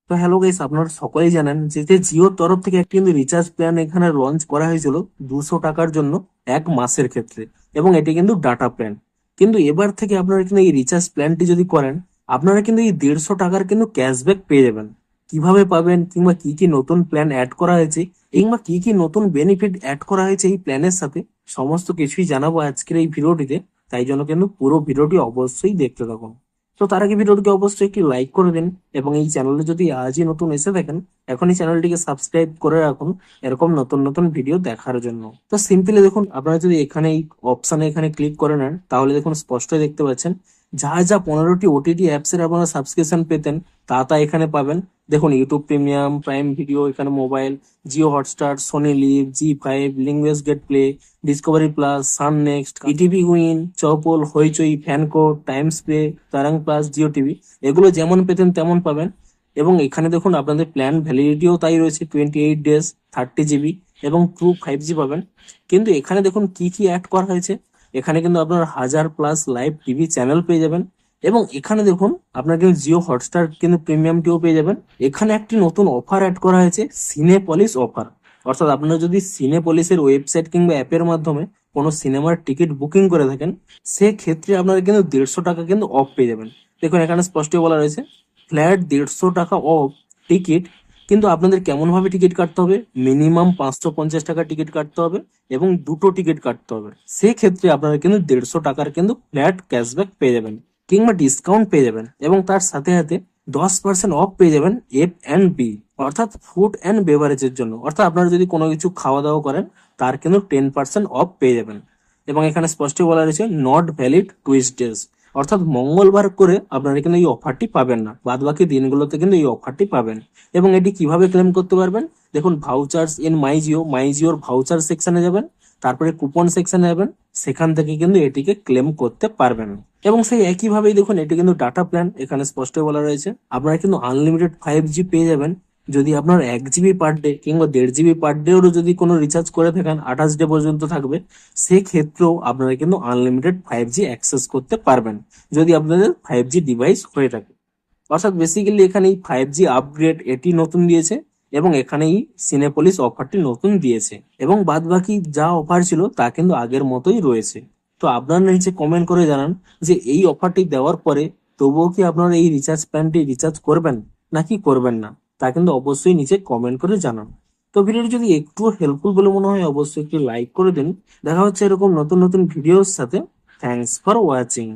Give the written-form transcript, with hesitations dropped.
তো hello guys, আপনারা সকলেই জানেন যে জিওর তরফ থেকে একটি কিন্তু রিচার্জ প্ল্যান এখানে লঞ্চ করা হয়েছিল 200 টাকার জন্য 1 মাসের ক্ষেত্রে। এবং এটি কিন্তু ডাটা প্ল্যান। কিন্তু এবার থেকে আপনারা কিন্তু এই রিচার্জ প্ল্যানটি যদি করেন, আপনারা কিন্তু এই 150 টাকার কিন্তু ক্যাশব্যাক পেয়ে যাবেন। কিভাবে পাবেন, কিংবা কি কি নতুন প্ল্যান অ্যাড করা হয়েছে, কিংবা কি কি নতুন বেনিফিট অ্যাড করা হয়েছে এই প্ল্যানের সাথে, সমস্ত কিছুই জানাবো আজকের এই ভিডিওটিতে। তাই জন্য কিন্তু পুরো ভিডিওটি অবশ্যই দেখতে থাকুন। তো তার আগে ভিডিওটিকে অবশ্যই একটি লাইক করে দিন, এবং এই চ্যানেলে যদি আজই নতুন এসে থাকেন, এখনই চ্যানেলটিকে সাবস্ক্রাইব করে রাখুন এরকম নতুন নতুন ভিডিও দেখার জন্য। তো সিম্পলি দেখুন, আপনারা যদি এখানে এই অপশানে এখানে ক্লিক করে নেন, তাহলে দেখুন স্পষ্টই দেখতে পাচ্ছেন যা যা 15টি ওটিটি অ্যাপসের আপনারা সাবস্ক্রিপশন পেতেন তা এখানে পাবেন। দেখুন, ইউটিউব প্রিমিয়াম, প্রাইম ভিডিও, এখানে mobile, Jio Hotstar, Sony Liv, Zee5, Lionsgate play, Discovery plus, Sun next, ETV win, Chaupal, Hoichoi, ফ্যানকো, Times play, Tarang plus, Jio TV, এগুলো যেমন পেতেন তেমন পাবেন। এবং এখানে দেখুন আপনাদের প্ল্যান ভ্যালিডিটিও তাই রয়েছে, 28 ডেজ, 30 জিবি এবং ট্রু 5G পাবেন। কিন্তু এখানে দেখুন কি কি অ্যাড করা হয়েছে। এখানে কিন্তু আপনার 1000+ লাইভ টিভি চ্যানেল পেয়ে যাবেন। এবং এখানে দেখুন আপনার কিন্তু জিও হটস্টার কিন্তু প্রিমিয়ামটিও পেয়ে যাবেন। এখানে একটি নতুন অফার অ্যাড করা হয়েছে, সিনেপলিস অফার। অর্থাৎ আপনারা যদি সিনেপলিসের ওয়েবসাইট কিংবা অ্যাপের মাধ্যমে কোনো সিনেমার টিকিট বুকিং করে থাকেন, সেক্ষেত্রে আপনারা কিন্তু 150 টাকা কিন্তু অফ পেয়ে যাবেন। দেখুন এখানে স্পষ্ট বলা রয়েছে, ফ্ল্যাট 150 টাকা অফ টিকিট। কিন্তু আপনাদের কেমন ভাবে টিকিট কাটতে হবে, মিনিমাম 550 টাকা টিকিট কাটতে হবে এবং দুটো টিকিট কাটতে হবে। সেক্ষেত্রে আপনারা কিন্তু 150 টাকার কিন্তু ফ্ল্যাট ক্যাশব্যাক পেয়ে যাবেন, কিংবা ডিসকাউন্ট পেয়ে যাবেন। এবং তার সাথে সাথে 10% অফ পেয়ে যাবেন F&B, অর্থাৎ ফুড অ্যান্ড বেভারেজের জন্য। অর্থাৎ আপনারা যদি কোনো কিছু খাওয়া দাওয়া করেন, তার কিন্তু 10% অফ পেয়ে যাবেন। এবং এখানে স্পষ্ট বলা রয়েছে, নট ভ্যালিড টুইসডেজ, অর্থাৎ মঙ্গলবার করে আপনারা কিন্তু এই অফারটি পাবেন না, বাদ বাকি দিনগুলোতে কিন্তু এই অফারটি পাবেন। এবং এটি কিভাবে ক্লেম করতে পারবেন, দেখুন ভাউচার্স ইন মাই জিওর ভাউচার সেকশনে যাবেন, তারপরে কুপন সেকশনে যাবেন, সেখান থেকে কিন্তু এটিকে ক্লেম করতে পারবেন। এবং সেই একইভাবেই দেখুন, এটি কিন্তু ডাটা প্ল্যান, এখানে স্পষ্ট বলা রয়েছে আপনারা কিন্তু আনলিমিটেড 5G পেয়ে যাবেন। যদি আপনার 1 জিবি পার ডে কিংবা 1.5 জিবি পার ডেও যদি কোনো রিচার্জ করে থাকেন, 28 ডে পর্যন্ত থাকবে, সেক্ষেত্রেও আপনারা কিন্তু আনলিমিটেড 5G অ্যাক্সেস করতে পারবেন, যদি আপনাদের 5G ডিভাইস হয়ে থাকে। অর্থাৎ বেসিক্যালি এখানে এই 5G আপগ্রেড এটি নতুন দিয়েছে, এবং এখানে এই সিনেপলিস অফারটি নতুন দিয়েছে। এবং বাদ বাকি যা অফার ছিল তা কিন্তু আগের মতোই রয়েছে। তো আপনারা নিচে কমেন্ট করে জানান যে এই অফারটি দেওয়ার পরে তবুও কি আপনারা এই রিচার্জ প্ল্যানটি রিচার্জ করবেন নাকি করবেন না, তা কিন্তু অবশ্যই নিচে কমেন্ট করে জানান। তো ভিডিওটি যদি একটু হেল্পফুল বলে মনে হয়, অবশ্যই একটি লাইক করে দিন। দেখা হচ্ছে এরকম নতুন নতুন ভিডিওর সাথে। Thanks for watching.